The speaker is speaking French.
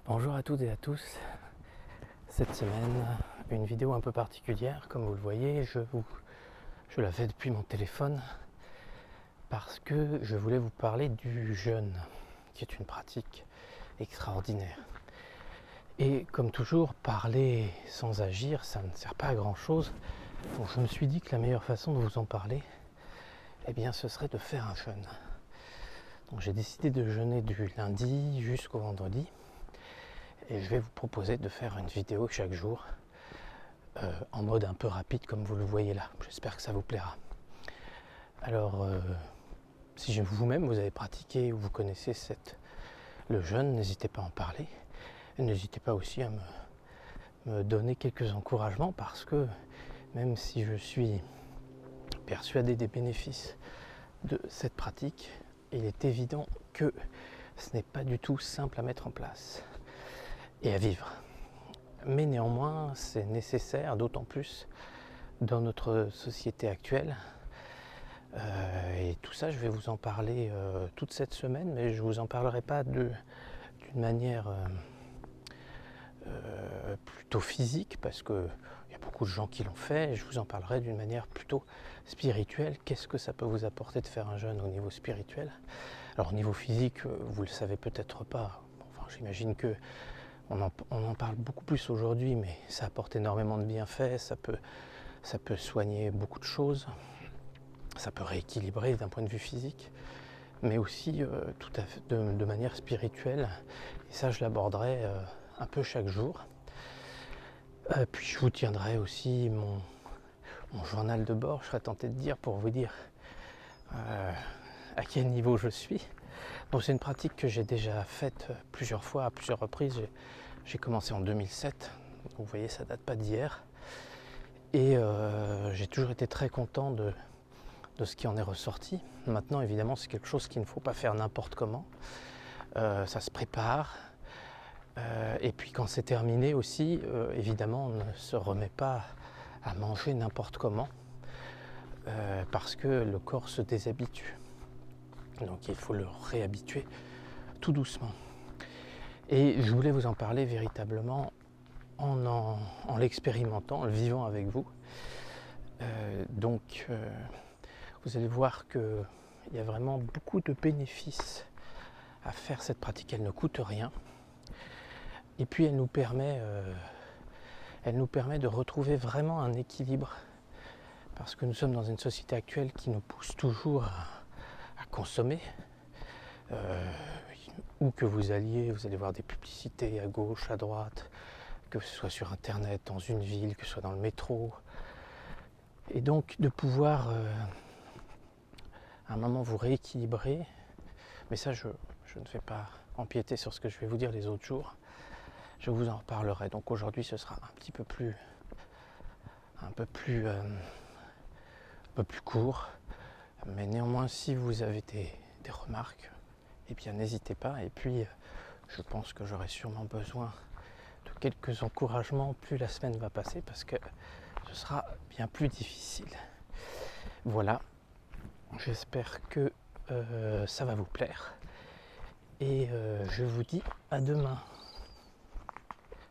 Bonjour à toutes et à tous. Cette semaine, une vidéo un peu particulière, comme vous le voyez, je la fais depuis mon téléphone parce que je voulais vous parler du jeûne, qui est une pratique extraordinaire. Et comme toujours, parler sans agir, ça ne sert pas à grand chose. Donc je me suis dit que la meilleure façon de vous en parler, eh bien, ce serait de faire un jeûne. Donc j'ai décidé de jeûner du lundi jusqu'au vendredi. Et je vais vous proposer de faire une vidéo chaque jour en mode un peu rapide comme vous le voyez là. J'espère que ça vous plaira. Alors, si vous-même vous avez pratiqué ou vous connaissez le jeûne, n'hésitez pas à en parler. Et n'hésitez pas aussi à me donner quelques encouragements parce que même si je suis persuadé des bénéfices de cette pratique, il est évident que ce n'est pas du tout simple à mettre en place et à vivre. Mais néanmoins, c'est nécessaire, d'autant plus dans notre société actuelle. Et tout ça, je vais vous en parler toute cette semaine, mais je ne vous en parlerai pas d'une manière plutôt physique, parce qu'il y a beaucoup de gens qui l'ont fait, et je vous en parlerai d'une manière plutôt spirituelle. Qu'est-ce que ça peut vous apporter de faire un jeûne au niveau spirituel? Alors au niveau physique, vous ne le savez peut-être pas, enfin j'imagine que on en parle beaucoup plus aujourd'hui, mais ça apporte énormément de bienfaits, ça peut soigner beaucoup de choses, ça peut rééquilibrer d'un point de vue physique, mais aussi tout à fait de manière spirituelle. Et ça, je l'aborderai un peu chaque jour. Puis je vous tiendrai aussi mon journal de bord, je serais tenté de dire, pour vous dire à quel niveau je suis. Donc c'est une pratique que j'ai déjà faite plusieurs fois, à plusieurs reprises. J'ai commencé en 2007, donc vous voyez, ça date pas d'hier. Et j'ai toujours été très content de ce qui en est ressorti. Maintenant, évidemment, c'est quelque chose qu'il ne faut pas faire n'importe comment. Ça se prépare. Et puis quand c'est terminé aussi, évidemment, on ne se remet pas à manger n'importe comment. Parce que le corps se déshabitue. Donc il faut le réhabituer tout doucement. Et je voulais vous en parler véritablement en l'expérimentant, en le vivant avec vous. Donc vous allez voir qu'il y a vraiment beaucoup de bénéfices à faire cette pratique. Elle ne coûte rien. Et puis elle nous permet de retrouver vraiment un équilibre. Parce que nous sommes dans une société actuelle qui nous pousse toujours à consommer. Où que vous alliez, vous allez voir des publicités à gauche, à droite, que ce soit sur internet, dans une ville, que ce soit dans le métro. Et donc de pouvoir à un moment vous rééquilibrer, mais ça je ne vais pas empiéter sur ce que je vais vous dire les autres jours, je vous en reparlerai. Donc aujourd'hui ce sera un peu plus court, mais néanmoins si vous avez des remarques, eh bien n'hésitez pas. Et puis je pense que j'aurai sûrement besoin de quelques encouragements plus la semaine va passer, parce que ce sera bien plus difficile. Voilà, j'espère que ça va vous plaire, et je vous dis à demain.